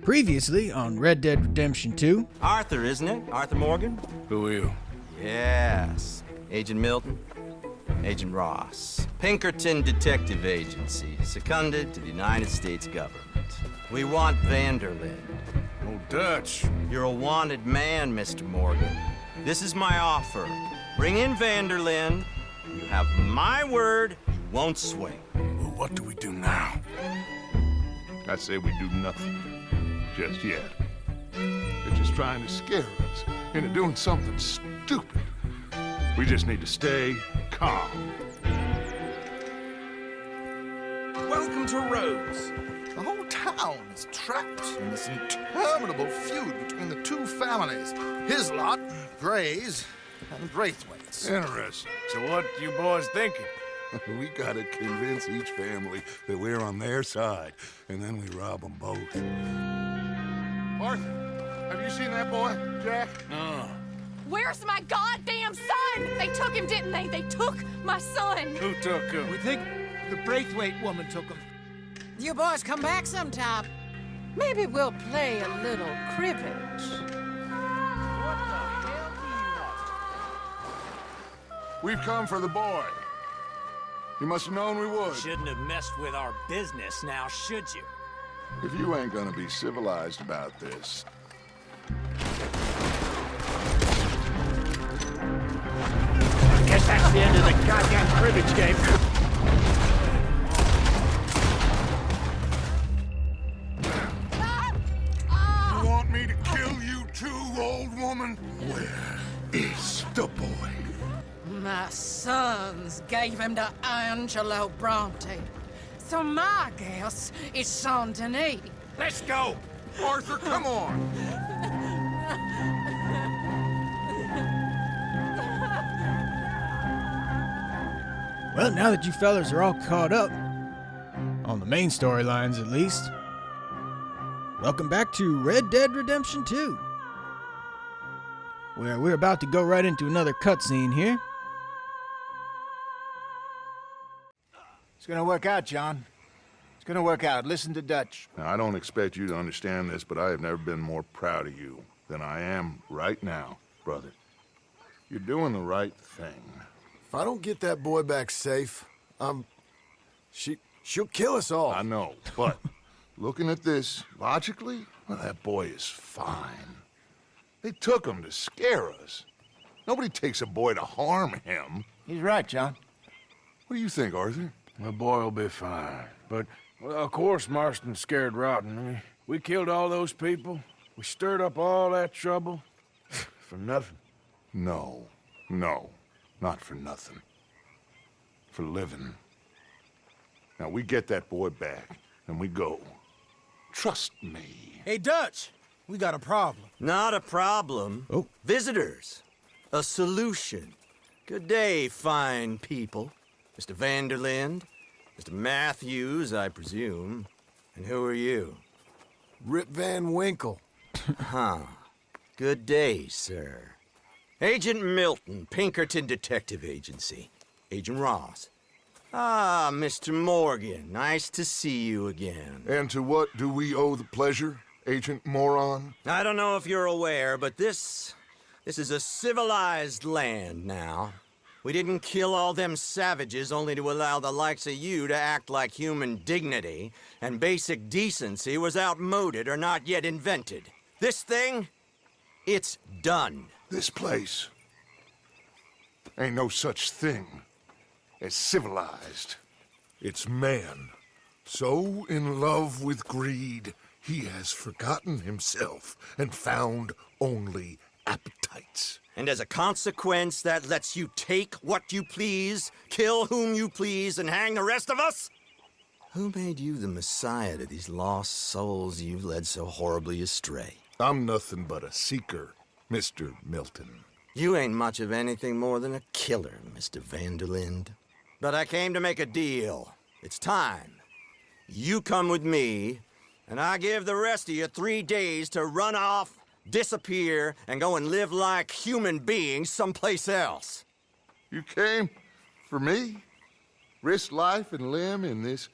Previously on Red Dead Redemption 2. Arthur, isn't it? Arthur Morgan? Who are you? Yes. Agent Milton. Agent Ross. Pinkerton Detective Agency, seconded to the United States government. We want Vanderlyn. Oh, Dutch. You're a wanted man, Mr. Morgan. This is my offer. Bring in Vanderlyn. You have my word, you won't swing. Well, what do we do now? I say we do nothing. Just yet. They're just trying to scare us into doing something stupid. We just need to stay calm. Welcome to Rhodes. The whole town is trapped in this interminable feud between the two families. His lot, Gray's, and Braithwaite's. Interesting. So what you boys thinking? We gotta convince each family that we're on their side, and then we rob them both. Arthur, have you seen that boy, Jack? No. Where's my goddamn son? They took him, didn't they? They took my son. Who took him? We think the Braithwaite woman took him. You boys come back sometime. Maybe we'll play a little cribbage. We've come for the boy. You must have known we would. Shouldn't have messed with our business now, should you? If you ain't gonna be civilized about this. Guess that's the end of the goddamn cribbage game. You want me to kill you too, old woman? Where is the boy? My sons gave him to Angelo Bronte. So my guess is Saint Denis. Let's go! Arthur, come on! Well, now that you fellas are all caught up, on the main storylines at least, welcome back to Red Dead Redemption 2, where we're about to go right into another cutscene here. It's gonna work out, John. It's gonna work out. Listen to Dutch. Now, I don't expect you to understand this, but I have never been more proud of you than I am right now, brother. You're doing the right thing. If I don't get that boy back safe, she'll kill us all. I know, but looking at this logically, well, that boy is fine. They took him to scare us. Nobody takes a boy to harm him. He's right, John. What do you think, Arthur? The boy will be fine. But, well, of course Marston's scared rotten. I mean, we killed all those people. We stirred up all that trouble. For nothing. No, not for nothing. For living. Now, we get that boy back, and we go. Trust me. Hey, Dutch, we got a problem. Not a problem. Oh. Visitors. A solution. Good day, fine people. Mr. Vanderlyn, Mr. Matthews, I presume. And who are you? Rip Van Winkle. Huh. Good day, sir. Agent Milton, Pinkerton Detective Agency. Agent Ross. Ah, Mr. Morgan, nice to see you again. And to what do we owe the pleasure, Agent Moron? I don't know if you're aware, but this is a civilized land now. We didn't kill all them savages only to allow the likes of you to act like human dignity, and basic decency was outmoded or not yet invented. This thing, it's done. This place ain't no such thing as civilized. It's man, so in love with greed, he has forgotten himself and found only appetites. And as a consequence, that lets you take what you please, kill whom you please, and hang the rest of us? Who made you the messiah to these lost souls you've led so horribly astray? I'm nothing but a seeker, Mr. Milton. You ain't much of anything more than a killer, Mr. Vanderlyn. But I came to make a deal. It's time. You come with me, and I give the rest of you 3 days to run off, disappear, and go and live like human beings someplace else. You came for me? Risk life and limb in this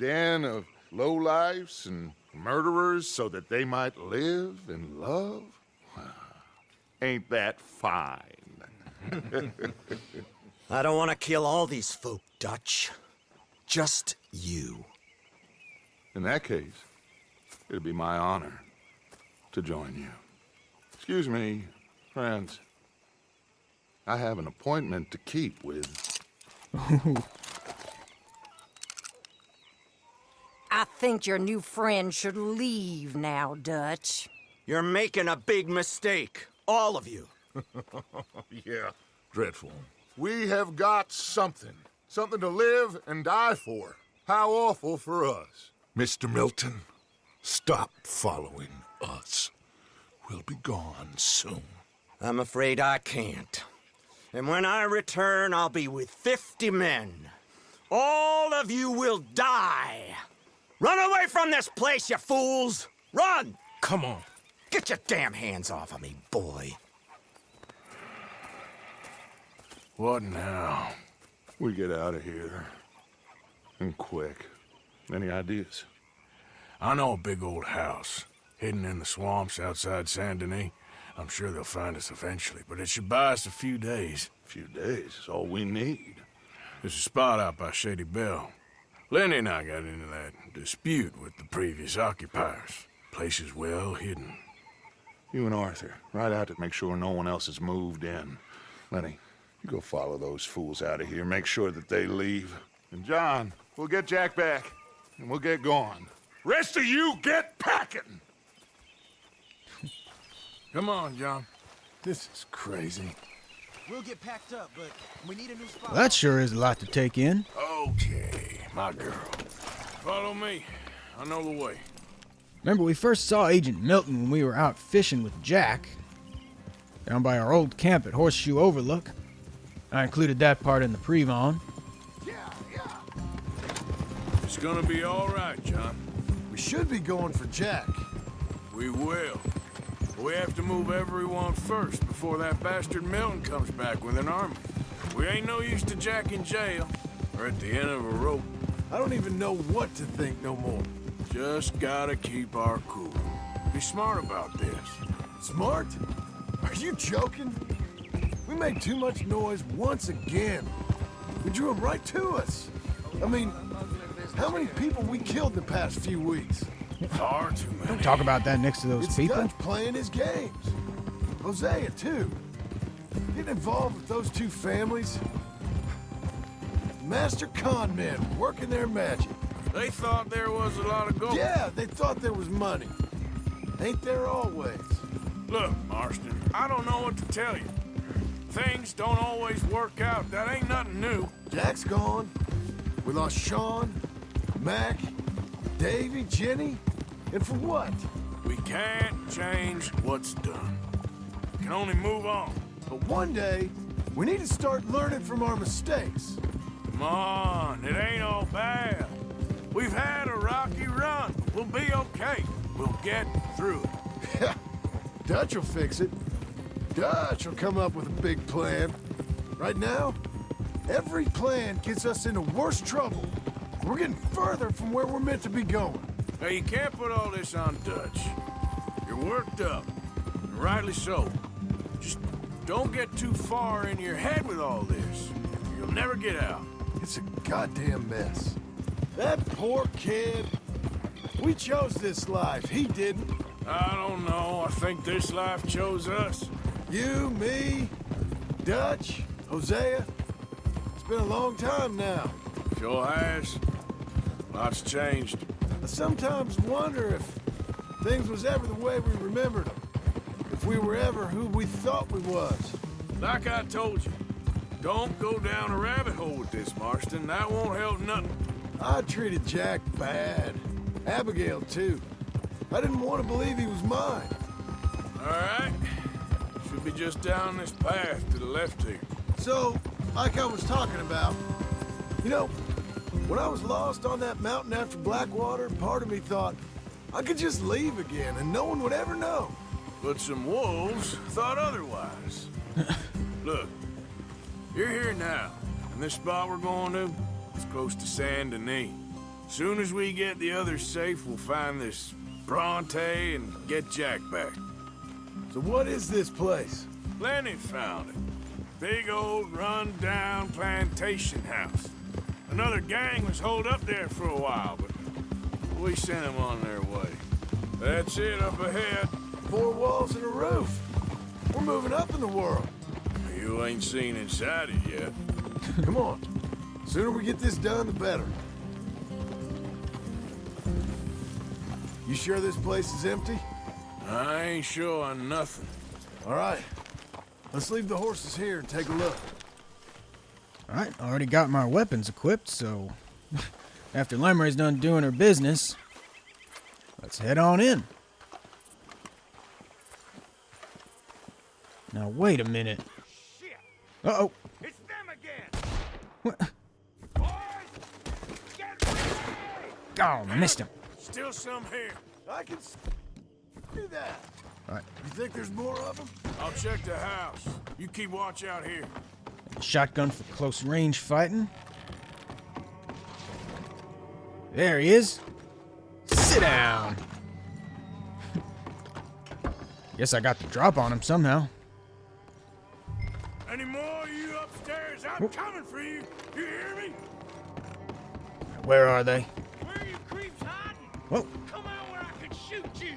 den of lowlifes and Murderers so that they might live and love? Ain't that fine? I don't want to kill all these folk, Dutch. Just you. In that case, it'd be my honor to join you. Excuse me, friends. I have an appointment to keep with... I think your new friend should leave now, Dutch. You're making a big mistake. All of you. Yeah, dreadful. We have got something. Something to live and die for. How awful for us. Mr. Milton, stop following us. We'll be gone soon. I'm afraid I can't. And when I return, I'll be with 50 men. All of you will die. Run away from this place, you fools! Run! Come on. Get your damn hands off of me, boy. What now? We get out of here. And quick. Any ideas? I know a big old house, hidden in the swamps outside Saint Denis. I'm sure they'll find us eventually, but it should buy us a few days. A few days is all we need. There's a spot out by Shady Belle. Lenny and I got into that dispute with the previous occupiers. Place is well hidden. You and Arthur, ride out to make sure no one else has moved in. Lenny, you go follow those fools out of here. Make sure that they leave. And John, we'll get Jack back, and we'll get going. Rest of you, get packing! Come on, John. This is crazy. We'll get packed up, but we need a new spot. Well, that sure is a lot to take in. Okay, my girl. Follow me. I know the way. Remember, we first saw Agent Milton when we were out fishing with Jack, down by our old camp at Horseshoe Overlook. I included that part in the pre-von. It's gonna be all right, John. We should be going for Jack. We will. We have to move everyone first before that bastard Milton comes back with an army. We ain't no use to Jack in jail or at the end of a rope. I don't even know what to think no more. Just gotta keep our cool. Be smart about this. Smart? Are you joking? We made too much noise once again. We drew them right to us. I mean, how many people we killed in the past few weeks? Far too many. Don't talk about that next to those It's people. Dutch playing his games. Hosea, too. Getting involved with those two families. Master con men working their magic. They thought there was a lot of gold. Yeah, they thought there was money. Ain't there always? Look, Marston, I don't know what to tell you. Things don't always work out. That ain't nothing new. Jack's gone. We lost Sean, Mac, Davy, Jenny. And for what? We can't change what's done. We can only move on. But one day, we need to start learning from our mistakes. Come on, it ain't all bad. We've had a rocky run, but we'll be okay. We'll get through it. Dutch will fix it. Dutch will come up with a big plan. Right now, every plan gets us into worse trouble. We're getting further from where we're meant to be going. Now, you can't put all this on Dutch. You're worked up, and rightly so. Just don't get too far in your head with all this. You'll never get out. It's a goddamn mess. That poor kid. We chose this life. He didn't. I don't know. I think this life chose us. You, me, Dutch, Hosea. It's been a long time now. Sure has. Lots changed. I sometimes wonder if things was ever the way we remembered them. If we were ever who we thought we was. Like I told you, don't go down a rabbit hole with this, Marston. That won't help nothing. I treated Jack bad. Abigail, too. I didn't want to believe he was mine. All right. Should be just down this path to the left here. So, like I was talking about, you know, when I was lost on that mountain after Blackwater, part of me thought I could just leave again and no one would ever know. But some wolves thought otherwise. Look, you're here now, and this spot we're going to is close to Saint Denis. Soon as we get the others safe, we'll find this Bronte and get Jack back. So what is this place? Lenny found it. Big old run-down plantation house. Another gang was holed up there for a while, but we sent them on their way. That's it up ahead. 4 walls and a roof. We're moving up in the world. You ain't seen inside it yet. Come on. Sooner we get this done, the better. You sure this place is empty? I ain't sure on nothing. All right. Let's leave the horses here and take a look. Alright, already got my weapons equipped, so after Lemry's done doing her business, let's head on in. Now wait a minute. Uh-oh. It's them again. What? Boys, get ready. Oh, missed him. Still some here. I can see that. Alright, You think there's more of them? I'll check the house. You keep watch out here. shotgun for close range fighting. There he is. Sit down. Guess I got the drop on him somehow. Any more of you upstairs? I'm coming for you. You hear me? Where are they? Where are you creeps hiding? Whoa. Come out where I can shoot you.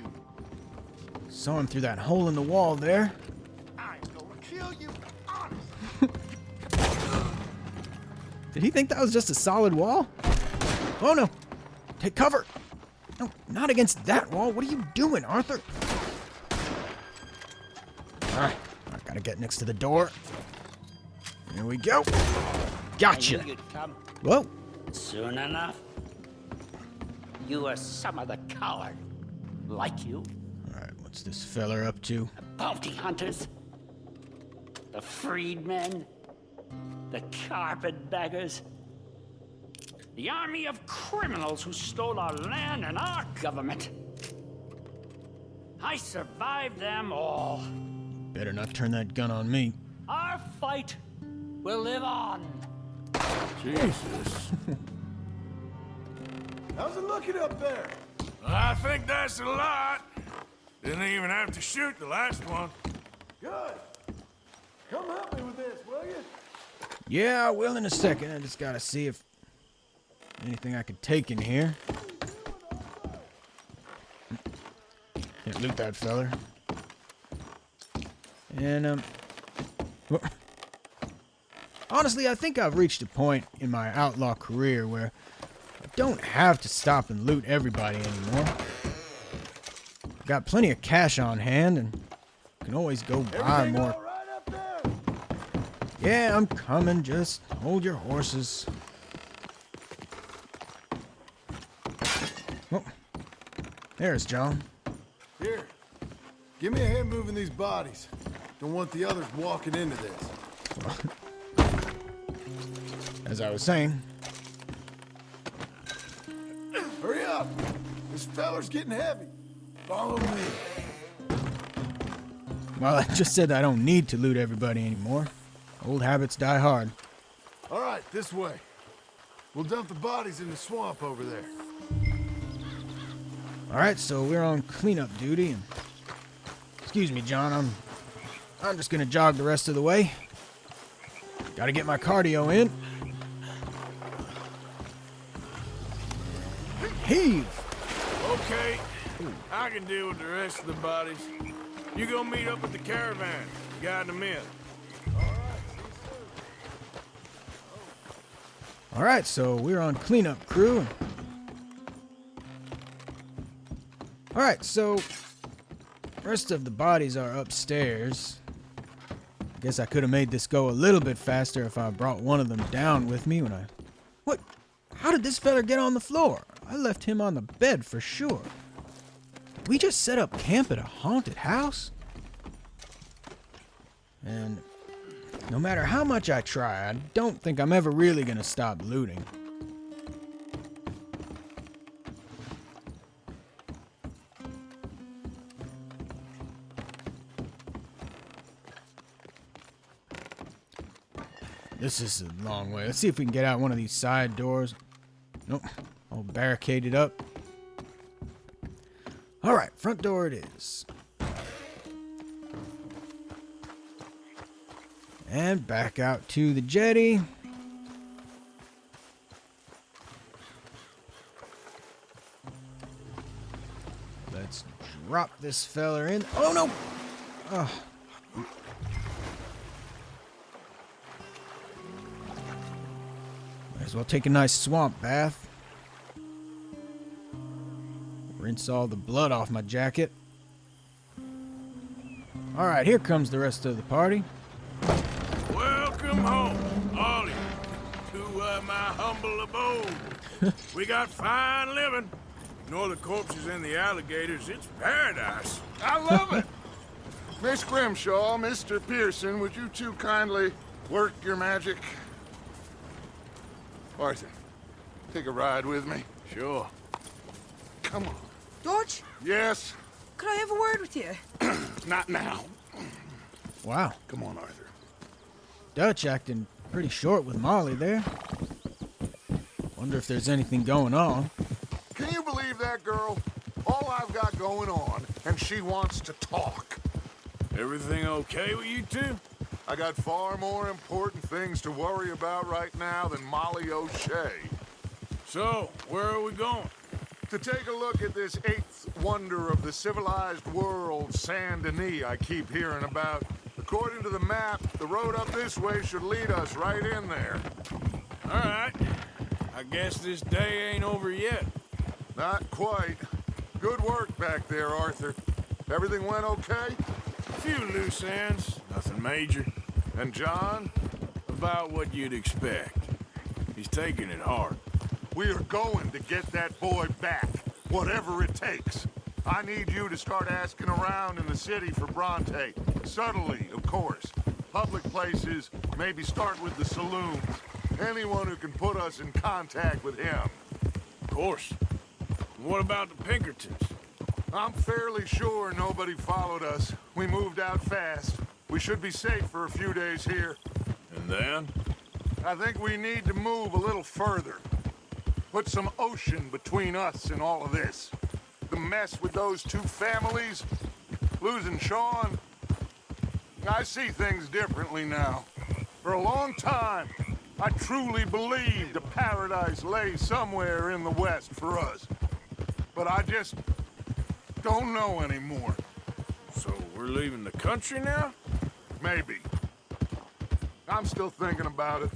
Saw him through that hole in the wall there. I'm gonna kill you, honest. Did he think that was just a solid wall? Oh no! Take cover! No, not against that wall. What are you doing, Arthur? Alright, I gotta get next to the door. Here we go. Gotcha! I knew you'd come Whoa! soon enough. You are some of the coward. Like you. Alright, what's this feller up to? The bounty hunters. The freedmen. The carpetbaggers. The army of criminals who stole our land and our government. I survived them all. Better not turn that gun on me. Our fight will live on. Jesus. How's it looking up there? I think that's a lot. Didn't even have to shoot the last one. Good. Come help me with this, will you? Yeah, I will in a second. I just gotta see if anything I could take in here. Can't loot that feller. And, honestly, I think I've reached a point in my outlaw career where I don't have to stop and loot everybody anymore. Got plenty of cash on hand and can always go buy more. All right up there? Yeah, I'm coming. Just hold your horses. Oh, there's John. Here. Give me a hand moving these bodies. Don't want the others walking into this. As I was saying. Hurry up! This feller's getting heavy. Follow me. Well, I just said I don't need to loot everybody anymore. Old habits die hard. All right, this way. We'll dump the bodies in the swamp over there. Alright, so we're on cleanup duty and excuse me, John, I'm just gonna jog the rest of the way. Gotta get my cardio in. Heave! Okay, I can deal with the rest of the bodies. You go meet up with the caravan, guide them in. Alright, so we're on cleanup crew. Alright, so rest of the bodies are upstairs. Guess I could have made this go a little bit faster if I brought one of them down with me when I... What? How did this fella get on the floor? I left him on the bed for sure. Did we just set up camp at a haunted house? And no matter how much I try, I don't think I'm ever really gonna stop looting. This is a long way. Let's see if we can get out one of these side doors. Nope. All barricaded up. Alright, front door it is. And back out to the jetty. Let's drop this fella in. Oh no! Oh. Might as well take a nice swamp bath. Rinse all the blood off my jacket. Alright, here comes the rest of the party. Welcome home, all of you, to my humble abode. We got fine living. Ignore the corpses and the alligators. It's paradise. I love it. Miss Grimshaw, Mr. Pearson, would you two kindly work your magic? Arthur, take a ride with me. Sure. Come on. Dodge, Yes? could I have a word with you? Not now. Wow. Come on, Arthur. Dutch acting pretty short with Molly there. Wonder if there's anything going on. Can you believe that, girl? All I've got going on, and she wants to talk. Everything okay with you two? I got far more important things to worry about right now than Molly O'Shea. So, where are we going? To take a look at this eighth wonder of the civilized world, Saint Denis, I keep hearing about. According to the map, the road up this way should lead us right in there. All right. I guess this day ain't over yet. Not quite. Good work back there, Arthur. Everything went okay? A few loose ends, nothing major. And John? About what you'd expect. He's taking it hard. We are going to get that boy back, whatever it takes. I need you to start asking around in the city for Bronte. Subtly, of course. Public places, maybe start with the saloons. Anyone who can put us in contact with him. Of course. What about the Pinkertons? I'm fairly sure nobody followed us. We moved out fast. We should be safe for a few days here. And then? I think we need to move a little further. Put some ocean between us and all of this. The mess with those two families, losing Sean. I see things differently now. For a long time, I truly believed a paradise lay somewhere in the West for us. But I just don't know anymore. So we're leaving the country now? Maybe. I'm still thinking about it.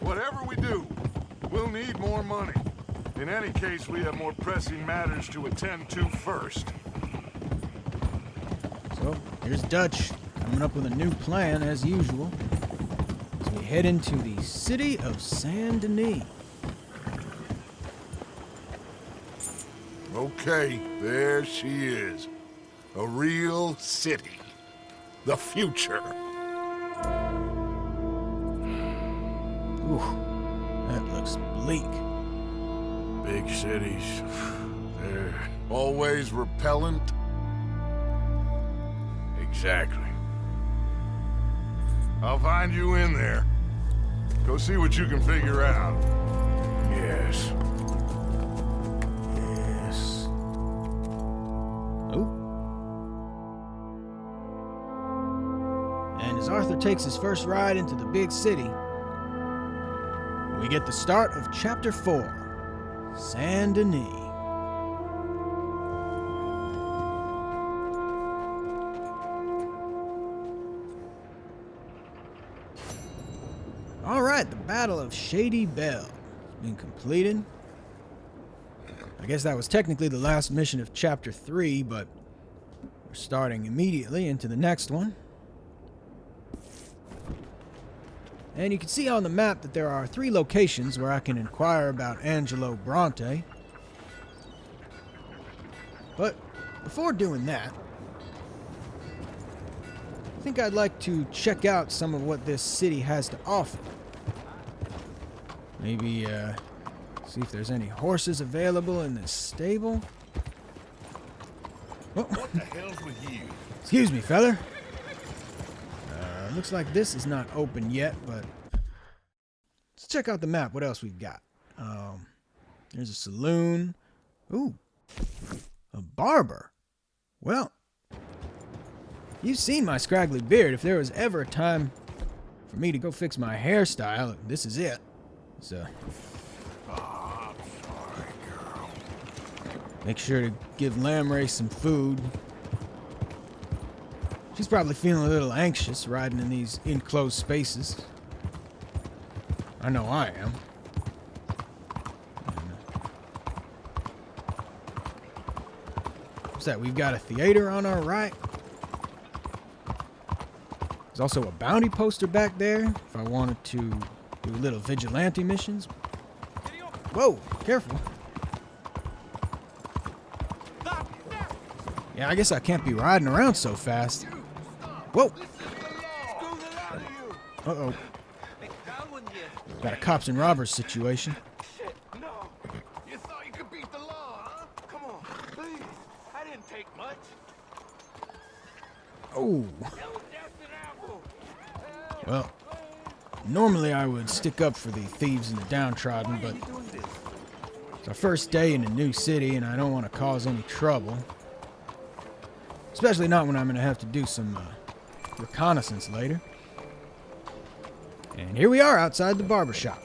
Whatever we do, we'll need more money. In any case, we have more pressing matters to attend to first. So, here's Dutch coming up with a new plan as usual. As we head into the city of Saint Denis. Okay, there she is. A real city. The future. Ooh, that looks bleak. Big cities. They're... Always repellent. Exactly. I'll find you in there. Go see what you can figure out. Yes. Yes. Oh. And as Arthur takes his first ride into the big city, we get the start of Chapter 4, Saint Denis. Alright, the Battle of Shady Belle has been completed. I guess that was technically the last mission of Chapter 3, but we're starting immediately into the next one. And you can see on the map that there are 3 locations where I can inquire about Angelo Bronte. But before doing that, I think I'd like to check out some of what this city has to offer. Maybe see if there's any horses available in this stable. Oh. What the hell's with you? Excuse me, feller. Looks like this is not open yet, but let's check out the map. What else we've got? There's a saloon. Ooh. A barber? Well, you've seen my scraggly beard. If there was ever a time for me to go fix my hairstyle, this is it. So, Oh, I'm sorry, girl. make sure to give Lamray some food. She's probably feeling a little anxious riding in these enclosed spaces. I know I am. What's that? We've got a theater on our right. There's also a bounty poster back there if I wanted to do little vigilante missions. Whoa, careful. Yeah, I guess I can't be riding around so fast. Whoa. Uh-oh. Got a cops and robbers situation. No. You thought you could beat the law, huh? Come on, please. I didn't take much. Oh. Well, normally I would stick up for the thieves and the downtrodden, but it's our first day in a new city and I don't want to cause any trouble. Especially not when I'm going to have to do some reconnaissance later. And here we are outside the barber shop.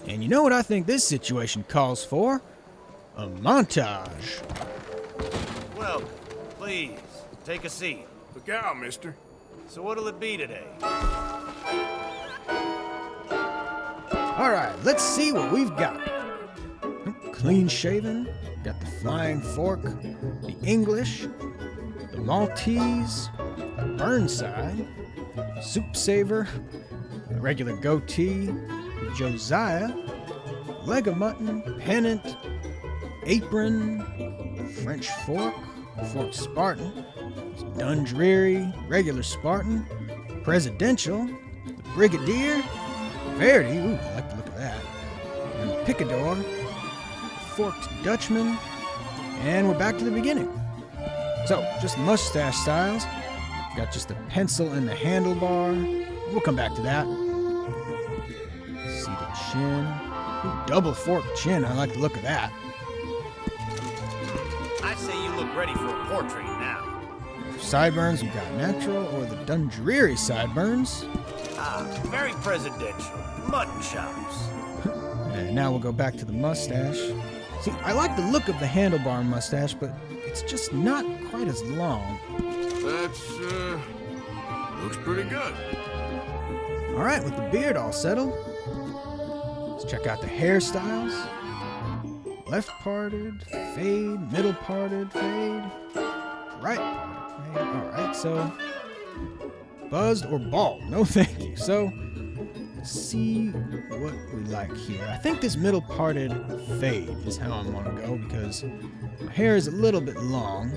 And you know what I think this situation calls for? A montage. Welcome. Please, take a seat. Look out, mister. So what'll it be today? Alright, let's see what we've got. Clean shaven, got the flying fork, the English, the Maltese, Burnside, soup saver, a regular goatee, Josiah, leg of mutton, pennant, apron, French fork, fork Spartan, Dundreary, regular Spartan, presidential, the Brigadier, Verdi, ooh, I like the look of that, and the Picador, forked Dutchman, and we're back to the beginning. So, just mustache styles. Got just the pencil and the handlebar. We'll come back to that. See the chin. Ooh, double forked chin. I like the look of that. I'd say you look ready for a portrait now. For sideburns, we've got natural or the Dundreary sideburns. Ah, very presidential. Mutton chops. And now we'll go back to the mustache. See, I like the look of the handlebar mustache, but it's just not quite as long. That's, looks pretty good. All right, with the beard all settled, let's check out the hairstyles. Left parted, fade, middle parted, fade, right parted, fade. All right, so buzzed or bald? No, thank you. So let's see what we like here. I think this middle parted fade is how I'm gonna go because my hair is a little bit long.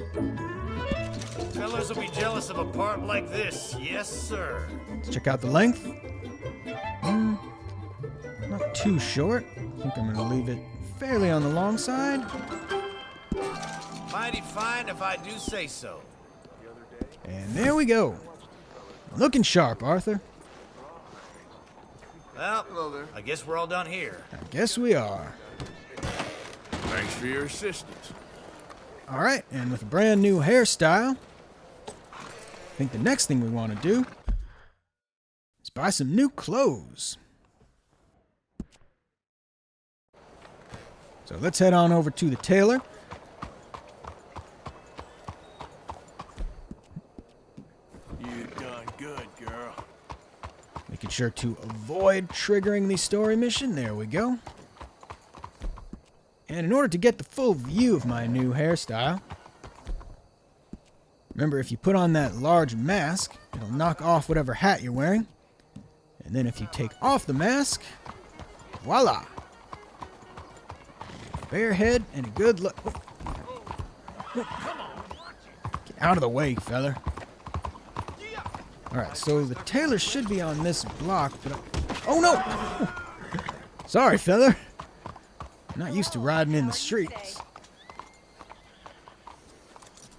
Fellas will be jealous of a part like this. Yes, sir. Let's check out the length. Not too short. I think I'm gonna leave it fairly on the long side. Mighty fine if I do say so. And there we go. Looking sharp, Arthur. Well, I guess we're all done here. I guess we are. Thanks for your assistance. All right, and with a brand new hairstyle, I think the next thing we want to do is buy some new clothes. So let's head on over to the tailor. You done good, girl. Making sure to avoid triggering the story mission. There we go. And in order to get the full view of my new hairstyle, remember if you put on that large mask, it'll knock off whatever hat you're wearing. And then if you take off the mask, voila! Bare head and a good look. Get out of the way, fella. Alright, so the tailor should be on this block, but oh no! Sorry, fella. Not used to riding in the streets.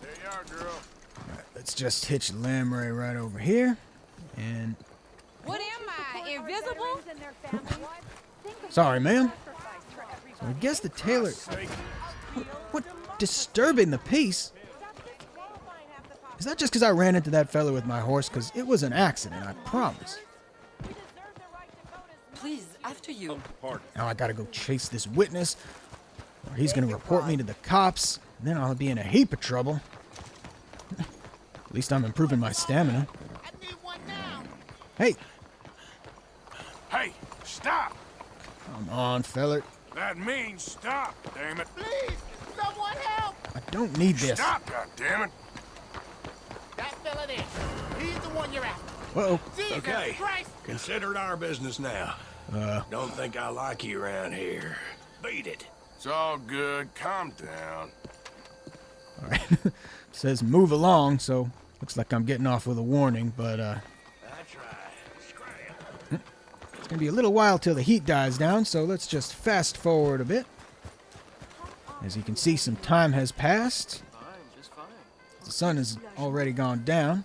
There you are, girl. Alright, let's just hitch Lamray right over here. And What am I? Invisible? sorry, ma'am. So I guess the tailor... What disturbing the peace? Is that just because I ran into that fella with my horse? Because it was an accident, I promise. Please, after you. Now I gotta go chase this witness, or he's gonna report me to the cops, and then I'll be in a heap of trouble. At least I'm improving my stamina. Hey! Hey, stop! Come on, feller. That means stop, damn it. Please, someone help! I don't need this. Stop, goddammit! That fella there. He's the one you're after. Whoa. Jesus Okay. Christ! Consider it our business now. Don't think I like you around here. Beat it. It's all good. Calm down. Alright. Says move along, so looks like I'm getting off with a warning, but That's right. Scram. it's gonna be a little while till the heat dies down, so let's just fast forward a bit. As you can see, some time has passed. The sun has already gone down.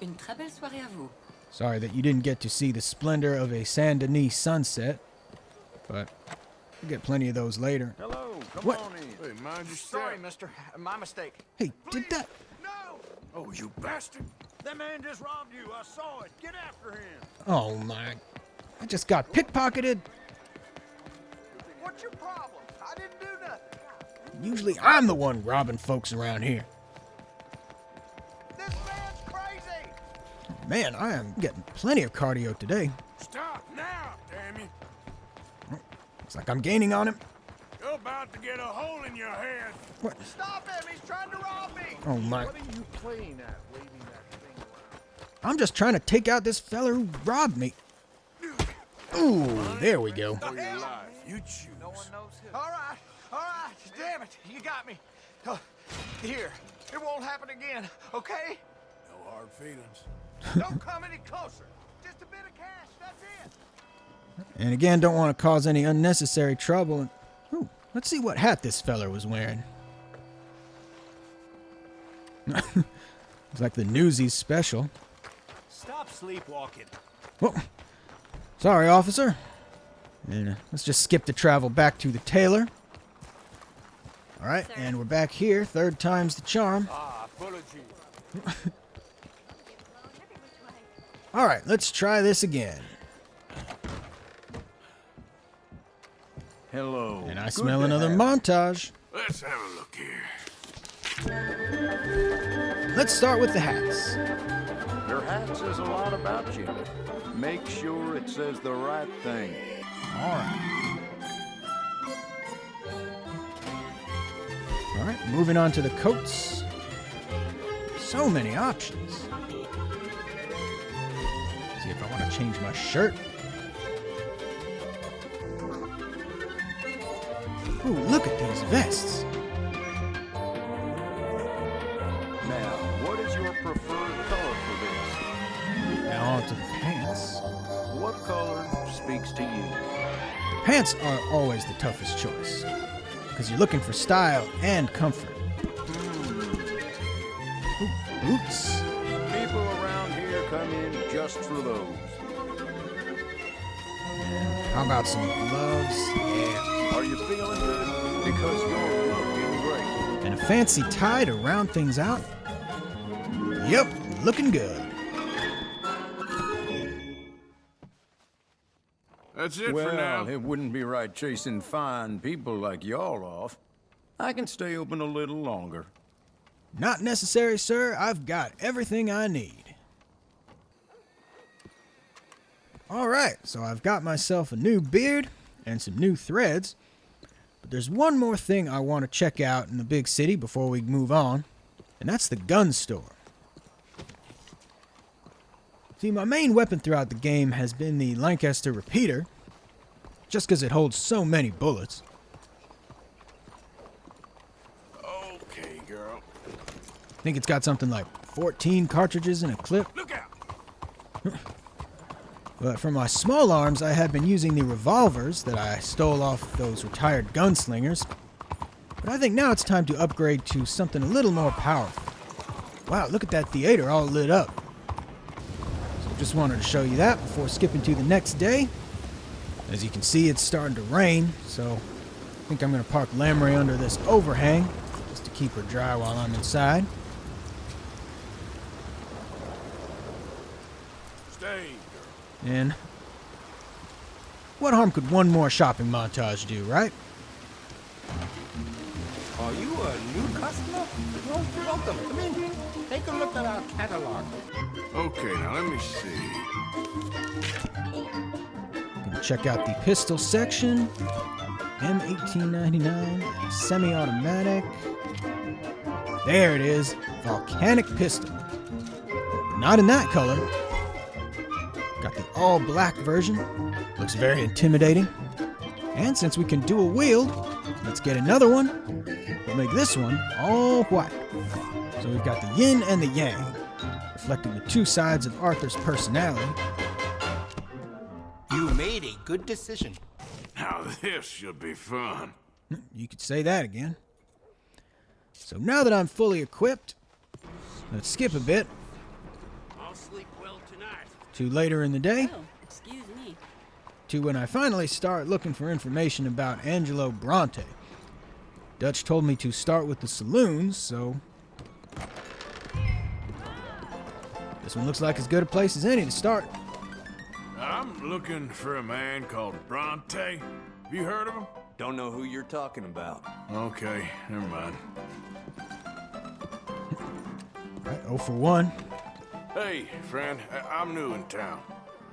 Une très belle soirée à vous. Sorry that you didn't get to see the splendor of a Saint Denis sunset, but we'll get plenty of those later. Hello, come What? on in. Hey, mind your Sorry, step. mister. My mistake. Hey, did that... No! Oh, you bastard! That man just robbed you. I saw it. Get after him. Oh my... I just got pickpocketed. What's your problem? I didn't do nothing. Usually I'm the one robbing folks around here. This man's crazy! Man, I am getting plenty of cardio today. Stop now, damn you! It's like I'm gaining on him. You're about to get a hole in your head. What? Stop him! He's trying to rob me! Oh my... What are you playing at, waving that thing around? I'm just trying to take out this fella who robbed me. Ooh, there we go. For your life, you choose. No one knows who. All right. Damn it. You got me. Here. It won't happen again, okay? No hard feelings. Don't come any closer. Just a bit of cash. That's it. And again, don't want to cause any unnecessary trouble. Ooh, let's see what hat this feller was wearing. It's like the Newsies special. Stop sleepwalking. Whoa. Sorry, officer. And let's just skip the travel back to the tailor. All right, and we're back here. Third time's the charm. All right, let's try this again. Hello. And I smell another montage. Let's have a look here. Let's start with the hats. Your hat says a lot about you. Make sure it says the right thing. All right. All right, moving on to the coats. So many options. See if I want to change my shirt. Ooh, look at these vests. Now, what is your preferred color for this? Now on to the pants. What color speaks to you? Pants are always the toughest choice, because you're looking for style and comfort. Ooh, boots. People around here come in just for those. How about some gloves? Yeah. Are you feeling good? Because you're looking great. And a fancy tie to round things out? Yep, looking good. That's it Well, for now. it wouldn't be right chasing fine people like y'all off. I can stay open a little longer. Not necessary, sir. I've got everything I need. All right, so I've got myself a new beard and some new threads. But there's one more thing I want to check out in the big city before we move on, and that's the gun store. See, my main weapon throughout the game has been the Lancaster repeater, just because it holds so many bullets. Okay, girl. I think it's got something like 14 cartridges in a clip. Look out! But for my small arms, I have been using the revolvers that I stole off those retired gunslingers. But I think now it's time to upgrade to something a little more powerful. Wow, look at that theater all lit up. So just wanted to show you that before skipping to the next day. As you can see, it's starting to rain, so think I'm going to park Lamry under this overhang just to keep her dry while I'm inside. Stay, girl. And what harm could one more shopping montage do, right? Are you a new customer? Well, welcome. Come in. Take a look at our catalog. Okay, now let me see. Gonna check out the pistol section. M1899, semi-automatic. There it is, volcanic pistol. Not in that color. Got the all-black version. Looks very intimidating. And since we can dual wield, let's get another one. We'll make this one all white. So we've got the yin and the yang, reflecting the two sides of Arthur's personality. You made a good decision. Now this should be fun. You could say that again. So now that I'm fully equipped, let's skip a bit I'll sleep well tonight. to later in the day, Oh, excuse me. to when I finally start looking for information about Angelo Bronte. Dutch told me to start with the saloons, so this one looks like as good a place as any to start. I'm looking for a man called Bronte. Have you heard of him? Don't know who you're talking about. Okay, never mind. Right, 0 for 1. Hey, friend, I'm new in town.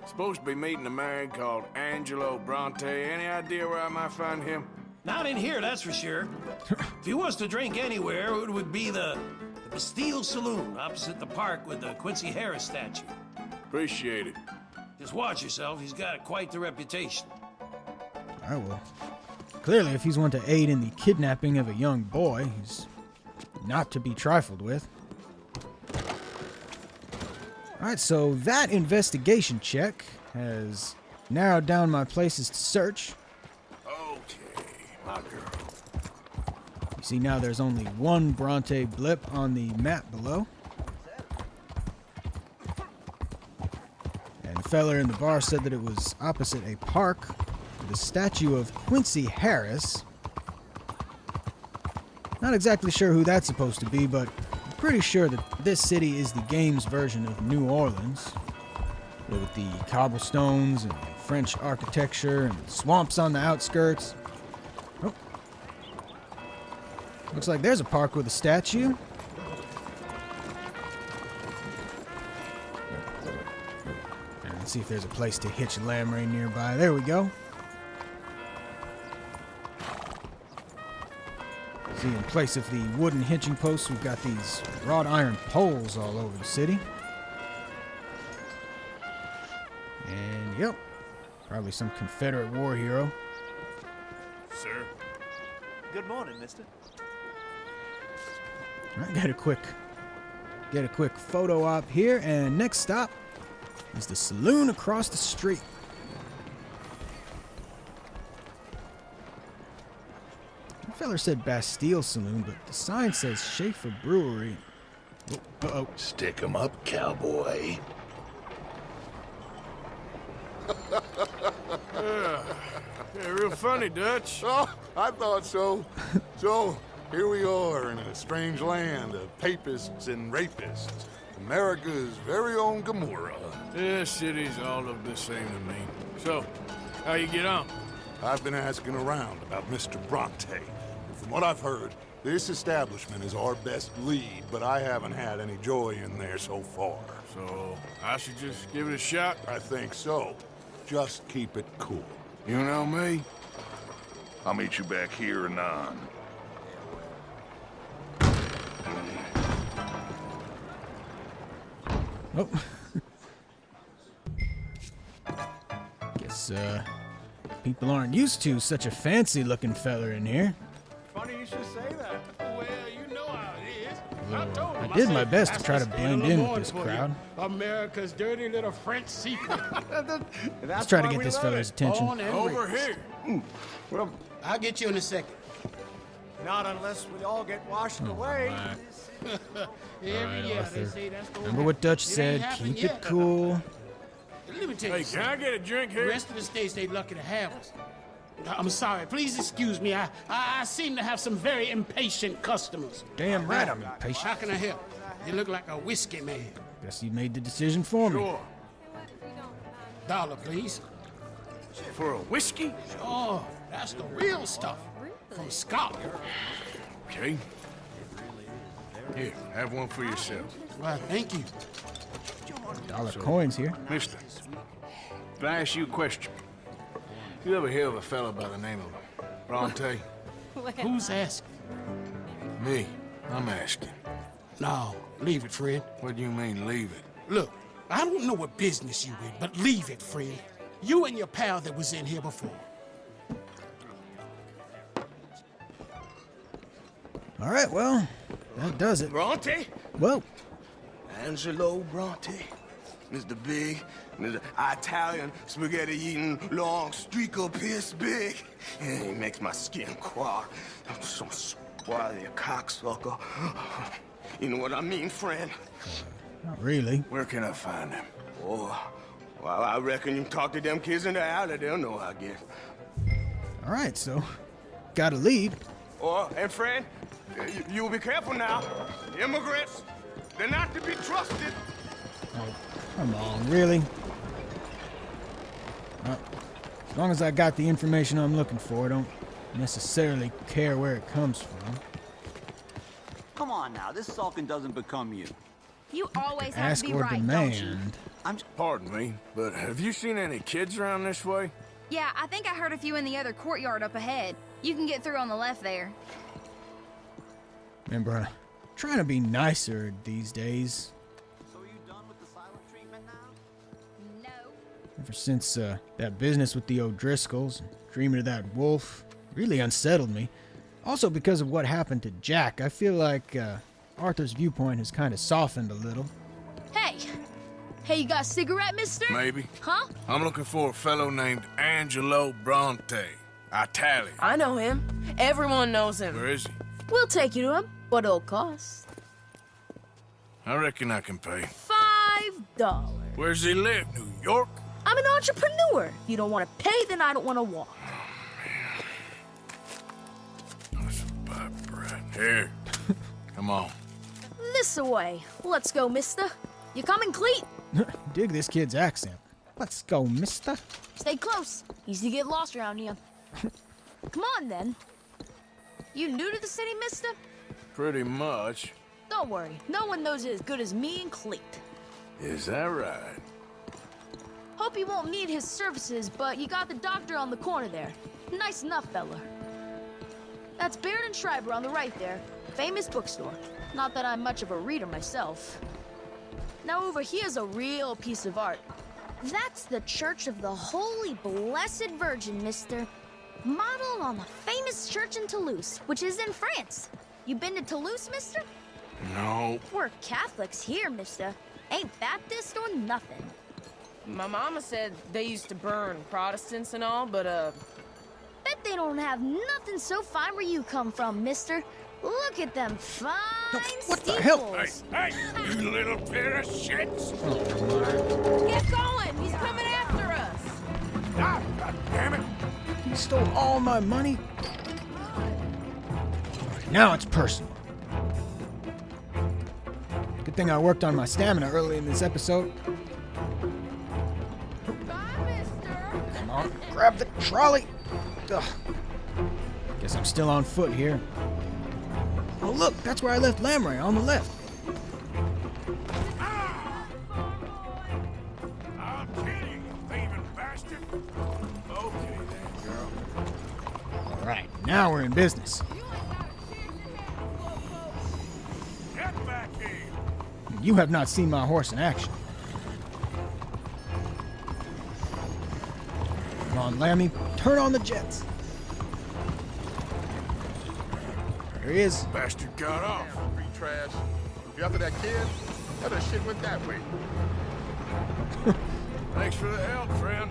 Supposed to be meeting a man called Angelo Bronte. Any idea where I might find him? Not in here, that's for sure. If he wants to drink anywhere, it would be the Bastille Saloon opposite the park with the Quincy Harris statue. Appreciate it. Just watch yourself, he's got quite the reputation. I will. Clearly, if he's one to aid in the kidnapping of a young boy, he's not to be trifled with. Alright, so that investigation check has narrowed down my places to search. Okay, my girl. You see now there's only one Bronte blip on the map below. And the fella in the bar said that it was opposite a park with a statue of Quincy Harris. Not exactly sure who that's supposed to be, but I'm pretty sure that this city is the game's version of New Orleans, with the cobblestones and French architecture and swamps on the outskirts. Oh. Looks like there's a park with a statue. And let's see if there's a place to hitch Lamray nearby. There we go. See, in place of the wooden hitching posts, we've got these wrought iron poles all over the city. And yep, probably some Confederate war hero. Sir? Good morning, mister. All right, get a quick photo op here, and next stop is the saloon across the street. The feller said Bastille Saloon, but the sign says Schaefer Brewery. Uh-oh. Stick 'em up, cowboy. Yeah, real funny, Dutch. Oh, I thought so. So, here we are in a strange land of papists and rapists. America's very own Gomorrah. This city's all look the same to me. So, how you get on? I've been asking around about Mr. Bronte. And from what I've heard, this establishment is our best lead, but I haven't had any joy in there so far. So, I should just give it a shot? I think so. Just keep it cool. You know me? I'll meet you back here anon. Oh. Guess, people aren't used to such a fancy-looking feller in here. Funny you should say that. Well, you know how it is. Although I did my best to try to blend in with this crowd. America's dirty little French secret. Let's try to get this fella's attention. Over here. Well, I'll get you in a second. Not unless we all get washed away. Every year they Arthur. say that's going Remember what Dutch It ain't said, happened keep yet. it cool. Let me tell Hey, you can I something. get a drink The here? rest of the states, they lucky to have us. I'm sorry. Please excuse me. I seem to have some very impatient customers. Damn right I'm impatient. How can I help? You look like a whiskey man. Guess you made the decision for me. Sure. $1, please. For a whiskey? Sure. That's the real stuff. From Scotland. Okay. Here, have one for yourself. Well, thank you. Dollar coins here. Mister, can I ask you a question? You ever hear of a fella by the name of Bronte? Who's asking? Me. I'm asking. No, leave it, friend. What do you mean, leave it? Look, I don't know what business you in, but leave it, friend. You and your pal that was in here before. All right, well, that does it. Bronte? Well, Angelo Bronte. Mr. Big, Mr. Italian, spaghetti-eating, long streaker piss big. He makes my skin crawl. I'm so squally a cocksucker. You know what I mean, friend? Not really. Where can I find him? Oh, well, I reckon you can talk to them kids in the alley. They'll know, I guess. All right, so got a lead. Oh, and friend, you'll be careful now. Immigrants, they're not to be trusted. Oh, come on, really? As long as I got the information I'm looking for, I don't necessarily care where it comes from. Come on now, this sulking doesn't become you. You always have Ask to be or right, demand. don't you? Pardon me, but have you seen any kids around this way? Yeah, I think I heard a few in the other courtyard up ahead. You can get through on the left there. Remember, I'm trying to be nicer these days. So are you done with the silent treatment now? No. Ever since that business with the O'Driscolls, dreaming of that wolf, really unsettled me. Also because of what happened to Jack, I feel like Arthur's viewpoint has kind of softened a little. Hey! Hey, you got a cigarette, mister? Maybe. Huh? I'm looking for a fellow named Angelo Bronte. Italian. I know him. Everyone knows him. Where is he? We'll take you to him, but it'll cost I reckon I can pay. $5. Where's he live? New York? I'm an entrepreneur. If you don't want to pay, then I don't want to walk. That's a bad brat. Here. Come on. This away. Let's go, mister. You coming, Cleet? Dig this kid's accent. Let's go, mister. Stay close. Easy to get lost around here. Come on, then. You new to the city, mister? Pretty much. Don't worry. No one knows it as good as me and Cleet. Is that right? Hope you won't need his services, but you got the doctor on the corner there. Nice enough, fella. That's Baird and Schreiber on the right there. Famous bookstore. Not that I'm much of a reader myself. Now over here's a real piece of art. That's the Church of the Holy Blessed Virgin, mister. Modeled on the famous church in Toulouse, which is in France. You been to Toulouse, mister? No. We're Catholics here, mister. Ain't Baptist or nothing. My mama said they used to burn Protestants and all, but, Bet they don't have nothing so fine where you come from, mister. Look at them fine What the hell? Hey, you little pair of shits! Get going! He's coming after us! Ah, God damn it! He stole all my money. Now it's personal. Good thing I worked on my stamina early in this episode. Come on, grab the trolley. Ugh. Guess I'm still on foot here. Oh look, that's where I left Lamray, on the left. I'll kill you, you thieving bastard! Okay then, girl. Alright, now we're in business. Get back here! You have not seen my horse in action. Come on, Lammy, turn on the jets. There he is. Bastard got off. Free trash. You after that kid? How that shit went that way? Thanks for the help, friend.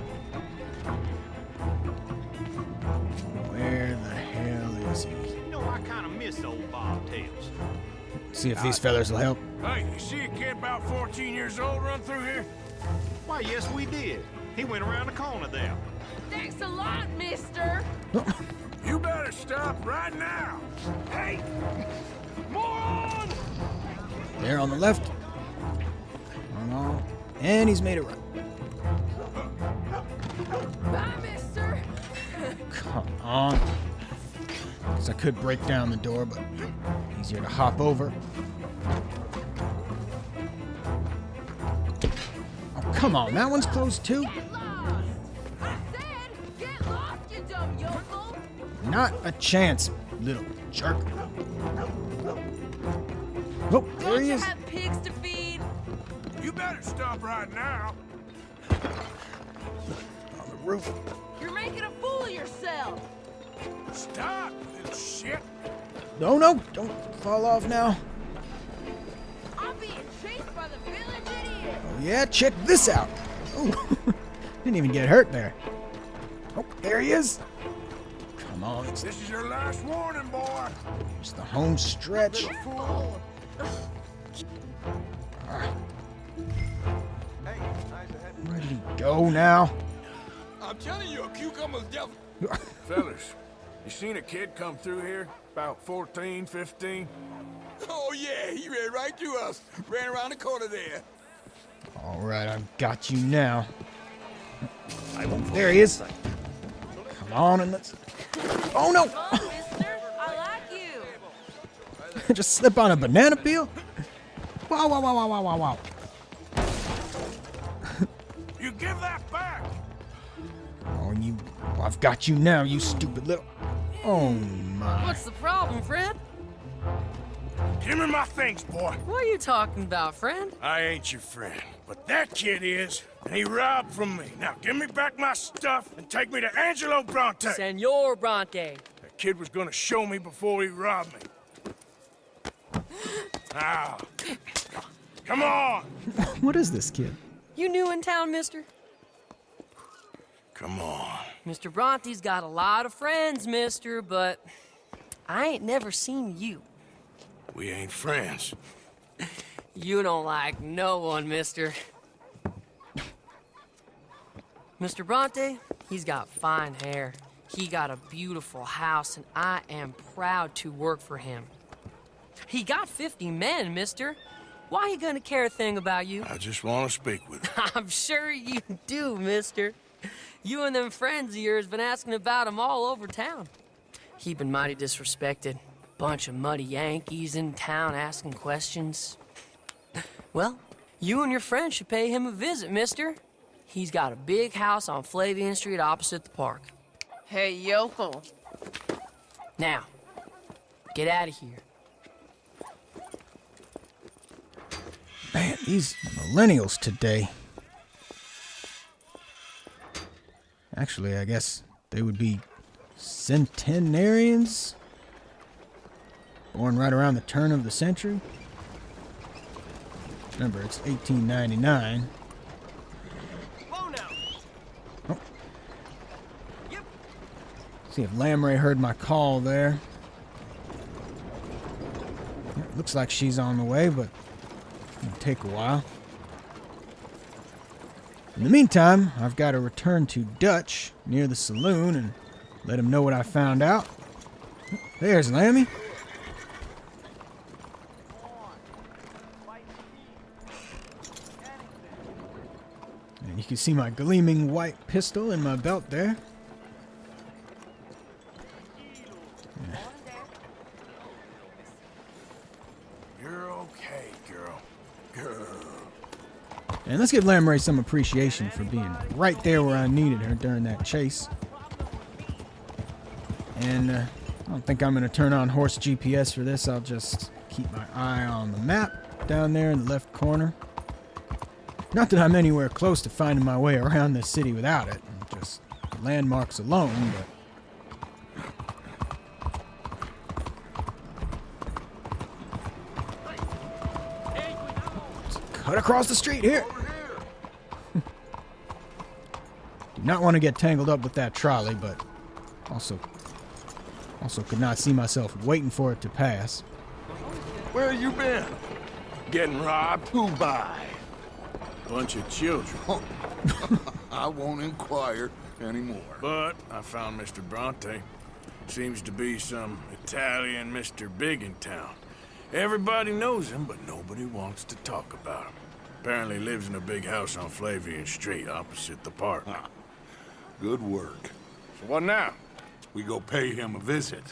Where the hell is he? You know, I kind of miss old bobtails. See if these fellers will help. Hey, you see a kid about 14 years old run through here? Why, yes, we did. He went around the corner there. Thanks a lot, mister. You better stop right now. Hey! Moron! There on the left. And he's made it right. Bye, mister. Come on. Guess I could break down the door, but easier to hop over. Oh, come on. That one's closed too. Get lost, you dumb yokel. Not a chance, little jerk. Oh, there Don't he you is. have pigs to feed? You better stop right now. On the roof. You're making a fool of yourself. Stop, little shit. No, no, don't fall off now. I'm being chased by the village idiot. Oh, yeah, check this out. Oh, didn't even get hurt there. Oh, there he is. Come on. This is your last warning, boy. It's the home stretch. Fool. Where did he go now? I'm telling you, a cucumber's devil. Fellas, you seen a kid come through here? About 14, 15? Oh, yeah, he ran right to us. Ran around the corner there. All right, I've got you now. There he is. Come on and let's... Oh, no! Come on, mister. I like you. Just slip on a banana peel? Wow, wow, wow, wow, wow, wow, wow. You give that back! Oh, you... I've got you now, you stupid little... Oh, my. What's the problem, friend? Give me my things, boy. What are you talking about, friend? I ain't your friend, but that kid is, and he robbed from me. Now give me back my stuff and take me to Angelo Bronte. Senor Bronte. That kid was gonna show me before he robbed me. Now, come on. What is this kid? You new in town, mister? Come on. Mr. Bronte's got a lot of friends, mister, but I ain't never seen you. We ain't friends. You don't like no one, mister. Mr. Bronte, he's got fine hair. He got a beautiful house, and I am proud to work for him. He got 50 men, mister. Why he gonna care a thing about you? I just want to speak with him. I'm sure you do, mister. You and them friends of yours been asking about him all over town. He been mighty disrespected. Bunch of muddy Yankees in town asking questions. Well, you and your friend should pay him a visit, mister. He's got a big house on Flavian Street opposite the park. Hey, yokel. Now, get out of here. Man, these millennials today. Actually, I guess they would be centenarians. Born right around the turn of the century. Remember, it's 1899. Oh. See if Lamray heard my call there. It looks like she's on the way, but it'll take a while. In the meantime, I've got to return to Dutch near the saloon and let him know what I found out. There's Lammy. And you can see my gleaming white pistol in my belt there. Yeah. You're okay, girl. Girl. And let's give Lamray some appreciation for being right there where I needed her during that chase. And I don't think I'm going to turn on horse GPS for this. I'll just keep my eye on the map down there in the left corner. Not that I'm anywhere close to finding my way around this city without it. Just landmarks alone, but... Cut across the street here. Do not want to get tangled up with that trolley, but also could not see myself waiting for it to pass. Where you been? Getting robbed? Who by? Bunch of children. I won't inquire. anymore. But I found Mr. Bronte. Seems to be some Italian Mr. Big in town. Everybody knows him, but nobody wants to talk about him. Apparently lives in a big house on Flavian Street, opposite the park. Good work. So what now? We go pay him a visit.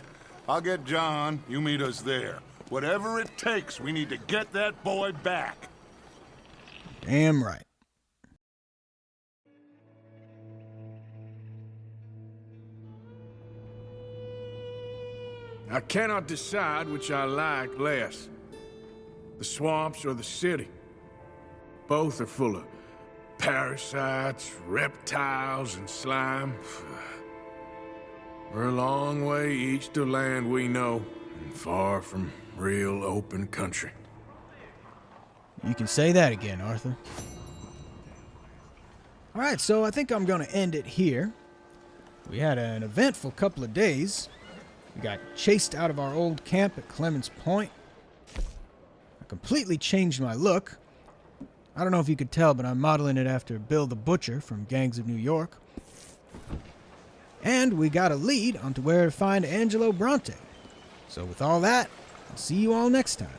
I'll get John, you meet us there. Whatever it takes, we need to get that boy back. Damn right. I cannot decide which I like less. The swamps or the city. Both are full of parasites, reptiles, and slime. We're a long way east of land we know, and far from real open country. You can say that again, Arthur. Alright, so I think I'm going to end it here. We had an eventful couple of days. We got chased out of our old camp at Clemens Point. I completely changed my look. I don't know if you could tell, but I'm modeling it after Bill the Butcher from Gangs of New York. And we got a lead onto where to find Angelo Bronte. So with all that, I'll see you all next time.